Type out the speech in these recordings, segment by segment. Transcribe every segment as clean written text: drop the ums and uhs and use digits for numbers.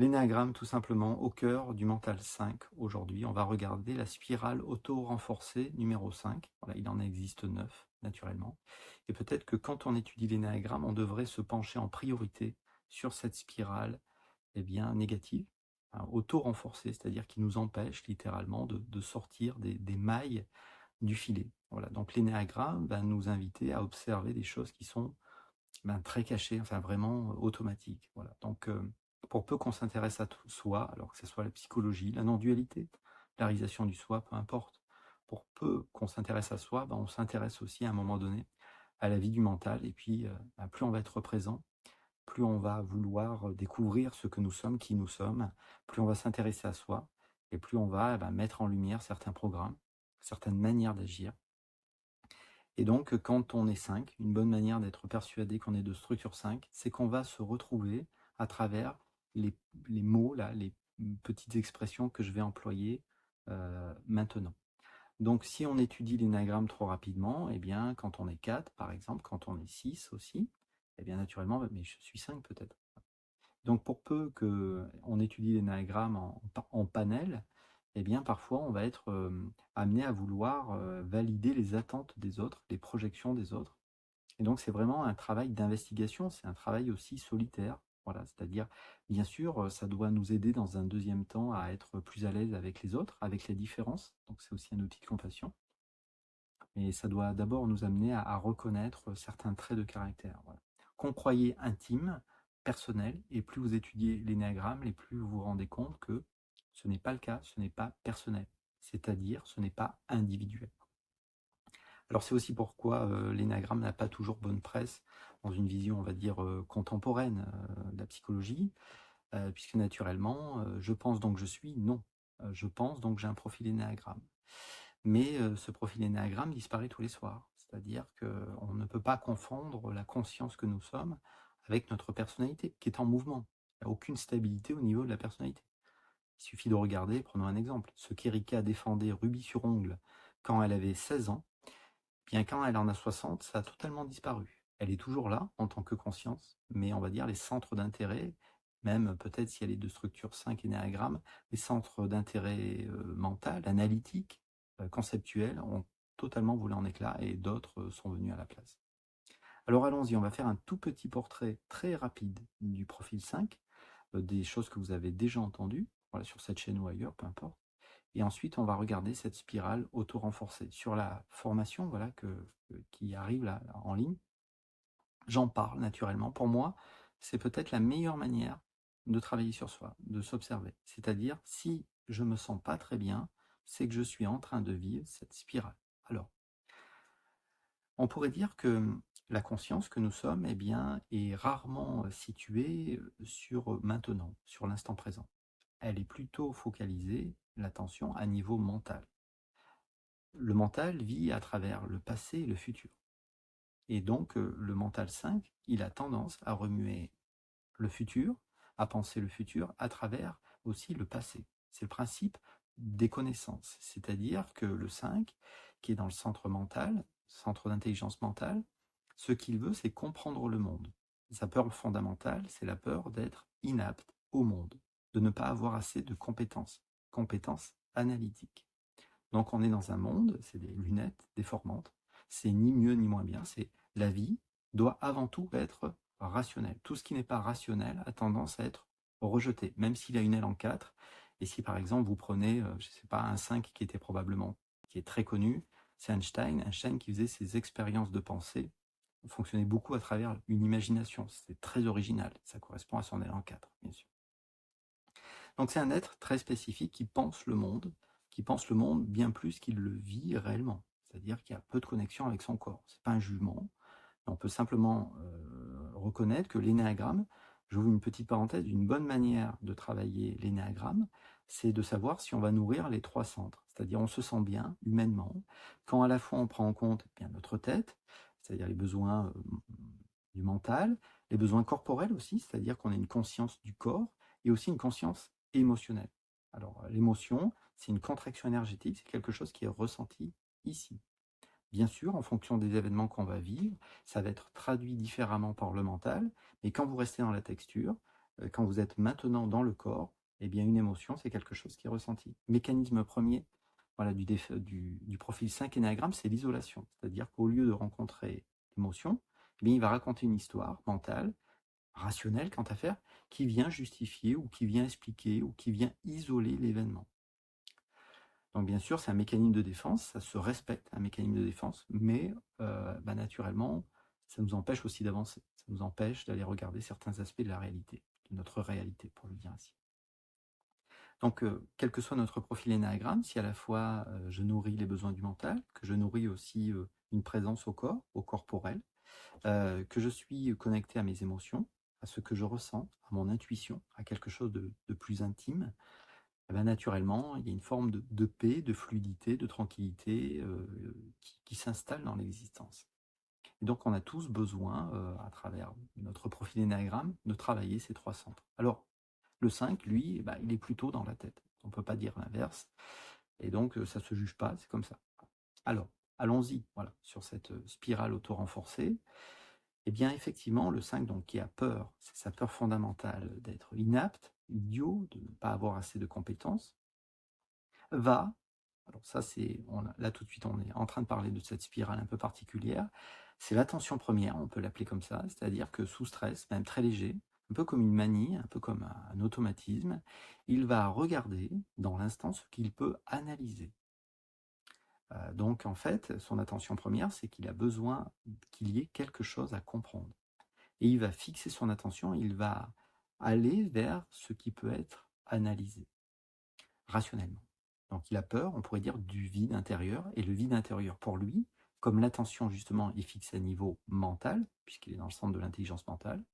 L'énéagramme, tout simplement, au cœur du mental 5. Aujourd'hui, on va regarder la spirale auto-renforcée numéro 5. Voilà, il en existe 9, naturellement. Et peut-être que quand on étudie l'énéagramme, on devrait se pencher en priorité sur cette spirale négative, hein, auto-renforcée, c'est-à-dire qui nous empêche littéralement de sortir des mailles du filet. Voilà, donc l'énéagramme va nous inviter à observer des choses qui sont très cachées, enfin vraiment automatiques. Voilà. Donc, pour peu qu'on s'intéresse à tout soi, alors que ce soit la psychologie, la non-dualité, la réalisation du soi, peu importe, pour peu qu'on s'intéresse à soi, on s'intéresse aussi à un moment donné à la vie du mental, et puis plus on va être présent, plus on va vouloir découvrir ce que nous sommes, qui nous sommes, plus on va s'intéresser à soi, et plus on va mettre en lumière certains programmes, certaines manières d'agir. Et donc, quand on est 5, une bonne manière d'être persuadé qu'on est de structure 5, c'est qu'on va se retrouver à travers les, les mots, là, les petites expressions que je vais employer maintenant. Donc, si on étudie l'énagramme trop rapidement, eh bien, quand on est 4, par exemple, quand on est 6 aussi, eh bien, naturellement, mais je suis 5 peut-être. Donc, pour peu qu'on étudie l'énagramme en panel, eh bien, parfois, on va être amené à vouloir valider les attentes des autres, les projections des autres. Et donc, c'est vraiment un travail d'investigation, c'est un travail aussi solitaire. Voilà, c'est-à-dire, bien sûr, ça doit nous aider dans un deuxième temps à être plus à l'aise avec les autres, avec les différences. Donc, c'est aussi un outil de compassion. Mais ça doit d'abord nous amener à reconnaître certains traits de caractère. Voilà. Qu'on croyait intimes, personnels, et plus vous étudiez l'énéagramme, et plus vous vous rendez compte que ce n'est pas le cas, ce n'est pas personnel. C'est-à-dire, ce n'est pas individuel. Alors c'est aussi pourquoi l'énagramme n'a pas toujours bonne presse dans une vision, on va dire, contemporaine de la psychologie, puisque naturellement, je pense donc je suis, non. Je pense donc j'ai un profil énéagramme. Mais ce profil énéagramme disparaît tous les soirs. C'est-à-dire qu'on ne peut pas confondre la conscience que nous sommes avec notre personnalité, qui est en mouvement. Il n'y a aucune stabilité au niveau de la personnalité. Il suffit de regarder, prenons un exemple, ce qu'Erika défendait rubis sur ongle quand elle avait 16 ans, bien quand elle en a 60, ça a totalement disparu. Elle est toujours là en tant que conscience, mais on va dire les centres d'intérêt, même peut-être si elle est de structure 5 énéagramme, les centres d'intérêt mental, analytique, conceptuel, ont totalement volé en éclats et d'autres sont venus à la place. Alors allons-y, on va faire un tout petit portrait très rapide du profil 5, des choses que vous avez déjà entendues, voilà, sur cette chaîne ou ailleurs, peu importe. Et ensuite, on va regarder cette spirale auto-renforcée. Sur la formation voilà, qui arrive là, en ligne, j'en parle naturellement. Pour moi, c'est peut-être la meilleure manière de travailler sur soi, de s'observer. C'est-à-dire, si je ne me sens pas très bien, c'est que je suis en train de vivre cette spirale. Alors, on pourrait dire que la conscience que nous sommes est rarement située sur maintenant, sur l'instant présent. Elle est plutôt focalisée, l'attention, à niveau mental. Le mental vit à travers le passé et le futur. Et donc, le mental 5, il a tendance à remuer le futur, à penser le futur à travers aussi le passé. C'est le principe des connaissances. C'est-à-dire que le 5, qui est dans le centre mental, centre d'intelligence mentale, ce qu'il veut, c'est comprendre le monde. Sa peur fondamentale, c'est la peur d'être inapte au monde, de ne pas avoir assez de compétences analytiques. Donc on est dans un monde, c'est des lunettes déformantes, c'est ni mieux ni moins bien, c'est la vie doit avant tout être rationnelle. Tout ce qui n'est pas rationnel a tendance à être rejeté, même s'il a une aile en 4. Et si par exemple vous prenez, je ne sais pas, un 5 qui est très connu, c'est Einstein qui faisait ses expériences de pensée, fonctionnait beaucoup à travers une imagination, c'est très original, ça correspond à son aile en 4, bien sûr. Donc c'est un être très spécifique qui pense le monde bien plus qu'il le vit réellement. C'est-à-dire qu'il y a peu de connexion avec son corps. Ce n'est pas un jugement. On peut simplement reconnaître que l'énéagramme, j'ouvre une petite parenthèse, une bonne manière de travailler l'énéagramme, c'est de savoir si on va nourrir les trois centres. C'est-à-dire on se sent bien humainement, quand à la fois on prend en compte notre tête, c'est-à-dire les besoins du mental, les besoins corporels aussi, c'est-à-dire qu'on a une conscience du corps et aussi une conscience émotionnelle. Alors l'émotion, c'est une contraction énergétique, c'est quelque chose qui est ressenti ici. Bien sûr, en fonction des événements qu'on va vivre, ça va être traduit différemment par le mental, mais quand vous restez dans la texture, quand vous êtes maintenant dans le corps, eh bien une émotion, c'est quelque chose qui est ressenti. Mécanisme premier, voilà, du profil 5 énéagramme, c'est l'isolation. C'est-à-dire qu'au lieu de rencontrer l'émotion, eh bien, il va raconter une histoire mentale, rationnelle quant à faire, qui vient justifier ou qui vient expliquer ou qui vient isoler l'événement. Donc bien sûr, c'est un mécanisme de défense, ça se respecte, un mécanisme de défense, mais naturellement, ça nous empêche aussi d'avancer. Ça nous empêche d'aller regarder certains aspects de la réalité, de notre réalité, pour le dire ainsi. Donc, quel que soit notre profil énéagramme, si à la fois je nourris les besoins du mental, que je nourris aussi une présence au corporel, que je suis connecté à mes émotions, à ce que je ressens, à mon intuition, à quelque chose de plus intime, eh ben, naturellement, il y a une forme de paix, de fluidité, de tranquillité qui s'installe dans l'existence. Et donc, on a tous besoin, à travers notre profil énéagramme, de travailler ces trois centres. Alors, le 5, lui, bah, il est plutôt dans la tête. On ne peut pas dire l'inverse. Et donc, ça ne se juge pas, c'est comme ça. Alors, allons-y, voilà, sur cette spirale auto-renforcée. Eh bien, effectivement, le 5, donc, qui a peur, c'est sa peur fondamentale d'être inapte, idiot, de ne pas avoir assez de compétences, va, alors ça c'est, là tout de suite on est en train de parler de cette spirale un peu particulière, c'est l'attention première, on peut l'appeler comme ça, c'est-à-dire que sous stress, même très léger, un peu comme une manie, un peu comme un automatisme, il va regarder dans l'instant ce qu'il peut analyser. Donc en fait, son attention première, c'est qu'il a besoin qu'il y ait quelque chose à comprendre. Et il va fixer son attention, il va aller vers ce qui peut être analysé rationnellement. Donc il a peur, on pourrait dire, du vide intérieur, et le vide intérieur pour lui, comme l'attention justement est fixée à niveau mental, puisqu'il est dans le centre de l'intelligence mentale,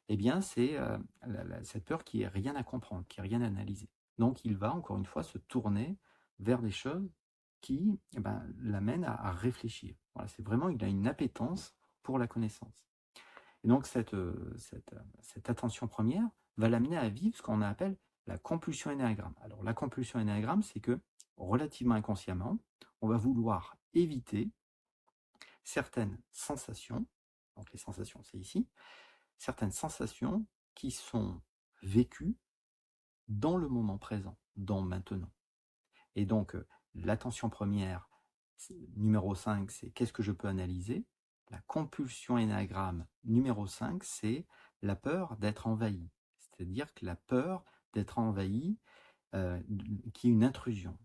eh bien c'est cette peur qui est rien à comprendre, qui est rien à analyser. Donc il va encore une fois se tourner vers des choses qui l'amènent à réfléchir. Voilà, c'est vraiment, il a une appétence pour la connaissance. Et donc cette attention première va l'amener à vivre ce qu'on appelle la compulsion énéagramme. Alors la compulsion énéagramme, c'est que relativement inconsciemment, on va vouloir éviter certaines sensations, donc les sensations c'est ici, certaines sensations qui sont vécues dans le moment présent, dans maintenant. Et donc l'attention première, numéro 5, c'est qu'est-ce que je peux analyser. La compulsion énéagramme numéro 5, c'est la peur d'être envahi. C'est-à-dire que la peur d'être envahi, qui est une intrusion.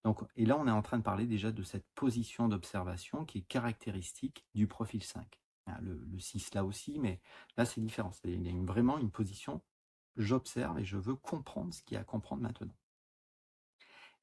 Donc, et là, on est en train de parler déjà de cette position d'observation qui est caractéristique du profil 5. Le 6 là aussi, mais là c'est différent. Il y a vraiment une position, j'observe et je veux comprendre ce qu'il y a à comprendre maintenant.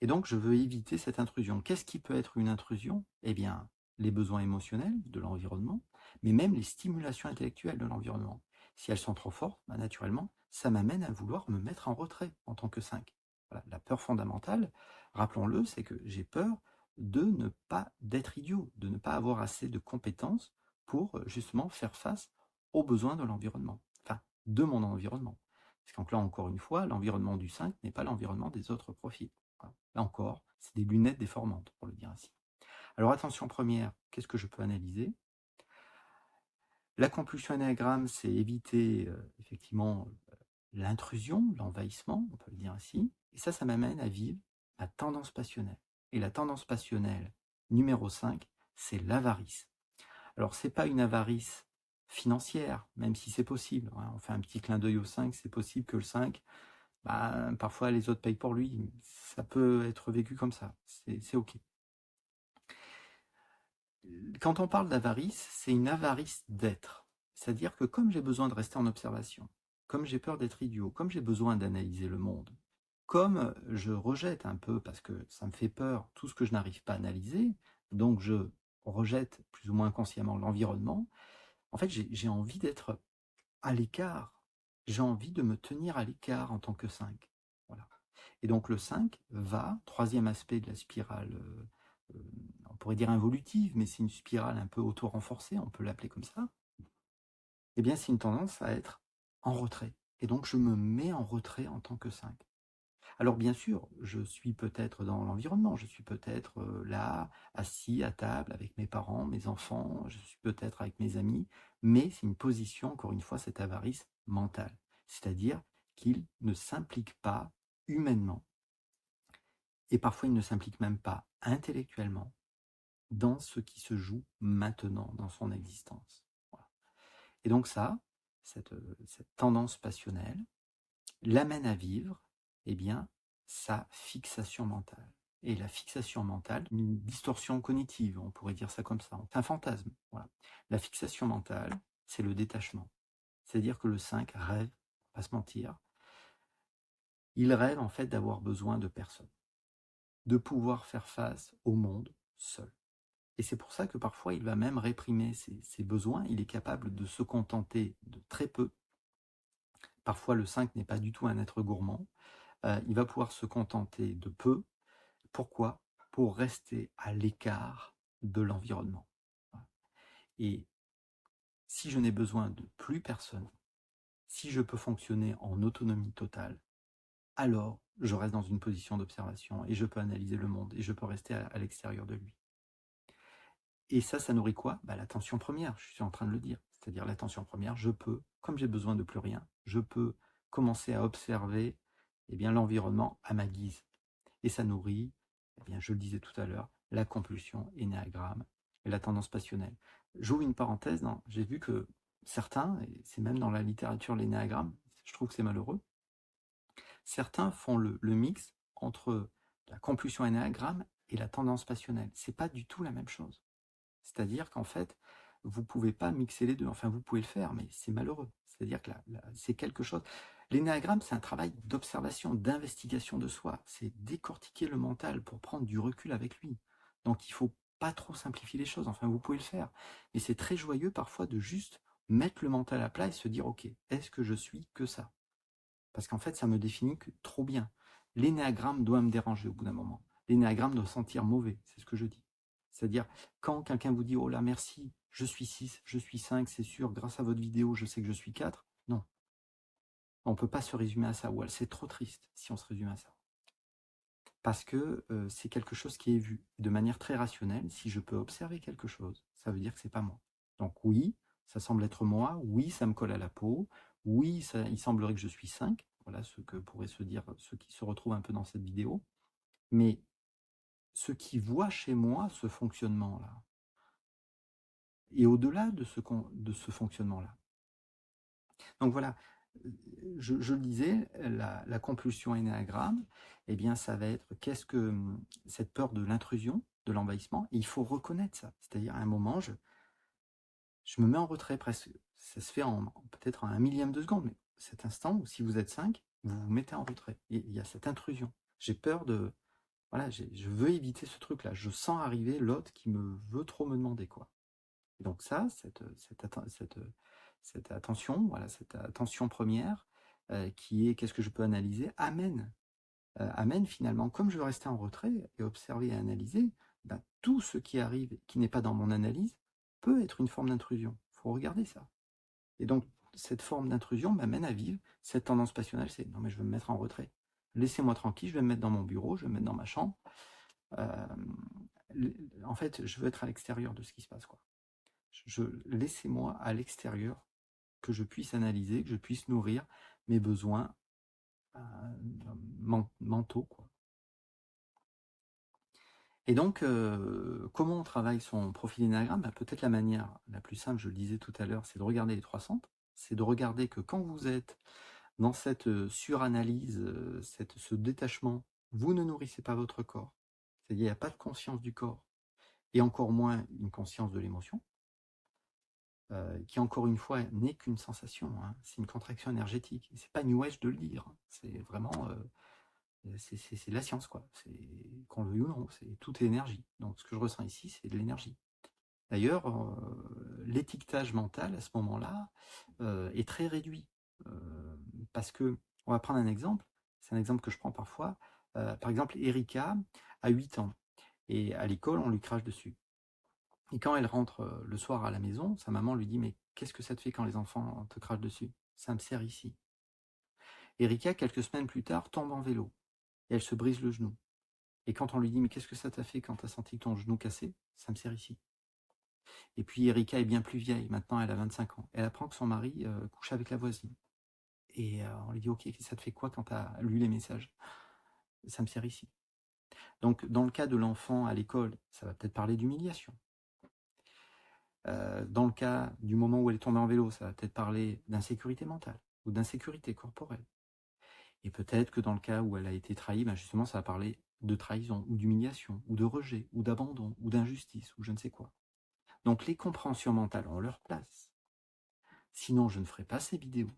Et donc, je veux éviter cette intrusion. Qu'est-ce qui peut être une intrusion? Eh bien, les besoins émotionnels de l'environnement, mais même les stimulations intellectuelles de l'environnement. Si elles sont trop fortes, naturellement, ça m'amène à vouloir me mettre en retrait en tant que 5. Voilà. La peur fondamentale, rappelons-le, c'est que j'ai peur de ne pas d'être idiot, de ne pas avoir assez de compétences pour justement faire face aux besoins de l'environnement, enfin, de mon environnement. Parce que là, encore une fois, l'environnement du 5 n'est pas l'environnement des autres profils. Là encore, c'est des lunettes déformantes, pour le dire ainsi. Alors attention première, qu'est-ce que je peux analyser? La compulsion énéagramme, c'est éviter effectivement l'intrusion, l'envahissement, on peut le dire ainsi. Et ça m'amène à vivre la tendance passionnelle. Et la tendance passionnelle numéro 5, c'est l'avarice. Alors c'est pas une avarice financière, même si c'est possible. On fait un petit clin d'œil au 5, c'est possible que le 5, parfois les autres payent pour lui. Ça peut être vécu comme ça, c'est ok. Quand on parle d'avarice, c'est une avarice d'être. C'est-à-dire que comme j'ai besoin de rester en observation, comme j'ai peur d'être idiot, comme j'ai besoin d'analyser le monde, comme je rejette un peu, parce que ça me fait peur, tout ce que je n'arrive pas à analyser, donc je rejette plus ou moins consciemment l'environnement, en fait j'ai envie d'être à l'écart. J'ai envie de me tenir à l'écart en tant que 5. Voilà. Et donc le 5 va, troisième aspect de la spirale, on pourrait dire involutive, mais c'est une spirale un peu auto-renforcée, on peut l'appeler comme ça, eh bien c'est une tendance à être en retrait. Et donc je me mets en retrait en tant que 5. Alors bien sûr, je suis peut-être dans l'environnement, je suis peut-être là, assis à table avec mes parents, mes enfants, je suis peut-être avec mes amis, mais c'est une position, encore une fois, cette avarice mentale. C'est-à-dire qu'il ne s'implique pas humainement, et parfois il ne s'implique même pas intellectuellement dans ce qui se joue maintenant dans son existence. Voilà. Et donc ça, cette tendance passionnelle, l'amène à vivre, eh bien, sa fixation mentale. Et la fixation mentale, une distorsion cognitive, on pourrait dire ça comme ça, c'est un fantasme. Voilà. La fixation mentale, c'est le détachement. C'est-à-dire que le 5 rêve, pas se mentir, il rêve en fait d'avoir besoin de personne, de pouvoir faire face au monde seul. Et c'est pour ça que parfois il va même réprimer ses besoins, il est capable de se contenter de très peu. Parfois le 5 n'est pas du tout un être gourmand, il va pouvoir se contenter de peu. Pourquoi? Pour rester à l'écart de l'environnement. Et si je n'ai besoin de plus personne, si je peux fonctionner en autonomie totale, alors je reste dans une position d'observation et je peux analyser le monde et je peux rester à l'extérieur de lui. Et ça nourrit quoi? L'attention première, je suis en train de le dire. C'est-à-dire l'attention première, je peux, comme j'ai besoin de plus rien, je peux commencer à observer l'environnement à ma guise. Et ça nourrit, je le disais tout à l'heure, la compulsion énéagramme et la tendance passionnelle. J'ouvre une parenthèse, j'ai vu que certains, et c'est même dans la littérature l'énéagramme, je trouve que c'est malheureux, certains font le mix entre la compulsion énéagramme et la tendance passionnelle. C'est pas du tout la même chose. C'est-à-dire qu'en fait, vous ne pouvez pas mixer les deux. Enfin, vous pouvez le faire, mais c'est malheureux. C'est-à-dire que c'est quelque chose. L'énéagramme, c'est un travail d'observation, d'investigation de soi. C'est décortiquer le mental pour prendre du recul avec lui. Donc, il ne faut pas trop simplifier les choses. Enfin, vous pouvez le faire. Mais c'est très joyeux parfois de juste mettre le mental à plat et se dire, OK, est-ce que je suis que ça? Parce qu'en fait, ça me définit que trop bien. L'énéagramme doit me déranger au bout d'un moment. L'énéagramme doit sentir mauvais, c'est ce que je dis. C'est-à-dire, quand quelqu'un vous dit « Oh là, merci, je suis 6, je suis 5, c'est sûr, grâce à votre vidéo, je sais que je suis 4 », non. On ne peut pas se résumer à ça. Ou c'est trop triste si on se résume à ça. Parce que c'est quelque chose qui est vu. De manière très rationnelle, si je peux observer quelque chose, ça veut dire que ce n'est pas moi. Donc oui, ça semble être moi, oui, ça me colle à la peau, oui, il semblerait que je suis 5, voilà ce que pourraient se dire ceux qui se retrouvent un peu dans cette vidéo, mais ceux qui voient chez moi ce fonctionnement-là, et au-delà de ce fonctionnement-là. Donc voilà, je le disais, la compulsion énéagramme, eh bien ça va être qu'est-ce que cette peur de l'intrusion, de l'envahissement, et il faut reconnaître ça. C'est-à-dire à un moment, je me mets en retrait presque. Ça se fait peut-être en un millième de seconde, mais cet instant où si vous êtes 5, vous vous mettez en retrait. Et il y a cette intrusion. J'ai peur de... Voilà, je veux éviter ce truc-là. Je sens arriver l'autre qui me veut trop me demander quoi. Et donc ça, cette attention, voilà, cette attention première, qui est qu'est-ce que je peux analyser, amène finalement, comme je veux rester en retrait et observer et analyser, tout ce qui arrive, qui n'est pas dans mon analyse, peut être une forme d'intrusion. Il faut regarder ça. Et donc, cette forme d'intrusion m'amène à vivre cette tendance passionnelle, c'est non mais je veux me mettre en retrait. Laissez-moi tranquille, je vais me mettre dans mon bureau, je vais me mettre dans ma chambre. En fait, je veux être à l'extérieur de ce qui se passe, quoi. Laissez-moi à l'extérieur que je puisse analyser, que je puisse nourrir mes besoins mentaux, quoi. Et donc, comment on travaille son profil énéagramme? Peut-être la manière la plus simple, je le disais tout à l'heure, c'est de regarder les trois centres. C'est de regarder que quand vous êtes dans cette suranalyse, ce détachement, vous ne nourrissez pas votre corps. C'est-à-dire, il n'y a pas de conscience du corps, et encore moins une conscience de l'émotion, qui encore une fois n'est qu'une sensation, hein. C'est une contraction énergétique. C'est pas New Age de le dire, c'est vraiment... c'est de la science, quoi. Qu'on le veuille ou non, tout est énergie. Donc ce que je ressens ici, c'est de l'énergie. D'ailleurs, l'étiquetage mental à ce moment-là est très réduit. Parce que, on va prendre un exemple, c'est un exemple que je prends parfois. Par exemple, Erika a 8 ans, et à l'école, on lui crache dessus. Et quand elle rentre le soir à la maison, sa maman lui dit « Mais qu'est-ce que ça te fait quand les enfants te crachent dessus? Ça me sert ici. » Erika, quelques semaines plus tard, tombe en vélo, et elle se brise le genou. Et quand on lui dit « Mais qu'est-ce que ça t'a fait quand tu as senti ton genou cassé? Ça me sert ici. » Et puis Erika est bien plus vieille, maintenant elle a 25 ans. Elle apprend que son mari couche avec la voisine. Et on lui dit: «OK, ça te fait quoi quand tu as lu les messages?» «Ça me sert ici». Donc dans le cas de l'enfant à l'école, ça va peut-être parler d'humiliation. Dans le cas du moment où elle est tombée en vélo, ça va peut-être parler d'insécurité mentale ou d'insécurité corporelle. Et peut-être que dans le cas où elle a été trahie, ben justement, ça va parler de trahison ou d'humiliation ou de rejet ou d'abandon ou d'injustice ou je ne sais quoi. Donc les compréhensions mentales ont leur place. Sinon, je ne ferai pas ces vidéos.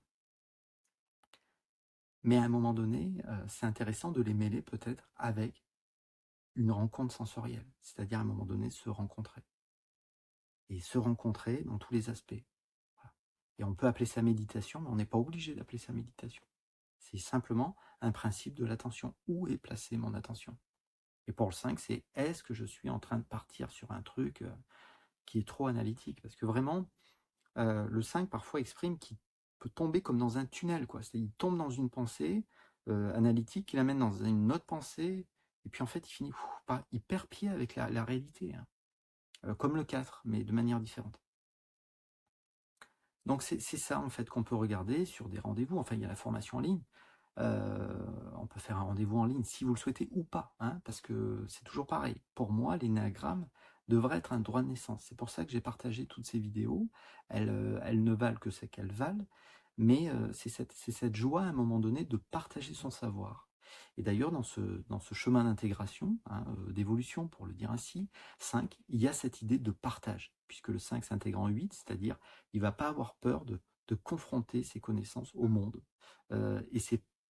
Mais à un moment donné, c'est intéressant de les mêler peut-être avec une rencontre sensorielle. C'est-à-dire à un moment donné, se rencontrer. Et se rencontrer dans tous les aspects. Voilà. Et on peut appeler ça méditation, mais on n'est pas obligé d'appeler ça méditation. C'est simplement un principe de l'attention. Où est placée mon attention? Et pour le 5, c'est est-ce que je suis en train de partir sur un truc qui est trop analytique? Parce que vraiment, le 5 parfois exprime qu'il peut tomber comme dans un tunnel, quoi. C'est-à-dire, il tombe dans une pensée analytique, il amène dans une autre pensée, et puis en fait, il finit, il perd pied avec la réalité, hein. Comme le 4, mais de manière différente. Donc c'est ça en fait qu'on peut regarder sur des rendez-vous. Enfin, il y a la formation en ligne. On peut faire un rendez-vous en ligne si vous le souhaitez ou pas, hein, parce que c'est toujours pareil. Pour moi, l'énéagramme devrait être un droit de naissance. C'est pour ça que j'ai partagé toutes ces vidéos. Elles ne valent que ce qu'elles valent, mais c'est cette joie à un moment donné de partager son savoir. Et d'ailleurs, dans ce chemin d'intégration, hein, d'évolution, pour le dire ainsi, 5, il y a cette idée de partage, puisque le 5 s'intègre en 8, c'est-à-dire il ne va pas avoir peur de confronter ses connaissances au monde. Et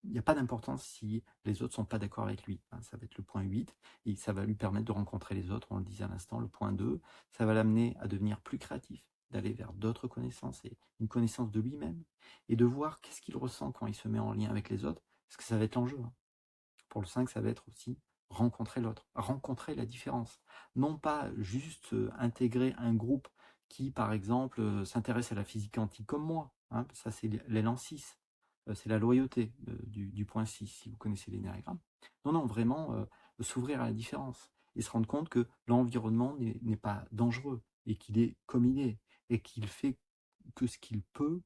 il n'y a pas d'importance si les autres ne sont pas d'accord avec lui, hein. Ça va être le point 8, et ça va lui permettre de rencontrer les autres, on le disait à l'instant, le point 2, ça va l'amener à devenir plus créatif, d'aller vers d'autres connaissances et une connaissance de lui-même, et de voir qu'est-ce qu'il ressent quand il se met en lien avec les autres, parce que ça va être l'enjeu, hein. Pour le 5, ça va être aussi rencontrer l'autre, rencontrer la différence. Non pas juste intégrer un groupe qui, par exemple, s'intéresse à la physique quantique comme moi, hein, ça c'est l'élan 6, c'est la loyauté du point 6, si vous connaissez l'énéagramme. Non, non, vraiment s'ouvrir à la différence et se rendre compte que l'environnement n'est pas dangereux et qu'il est comme il est et qu'il fait que ce qu'il peut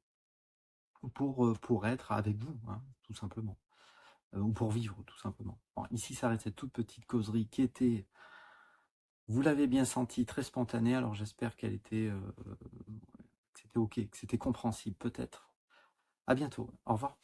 pour être avec vous, hein, tout simplement. Ou pour vivre, tout simplement. Bon, ici s'arrête cette toute petite causerie qui était, vous l'avez bien senti, très spontanée. Alors j'espère qu'elle était, que c'était ok, que c'était compréhensible, peut-être. À bientôt. Au revoir.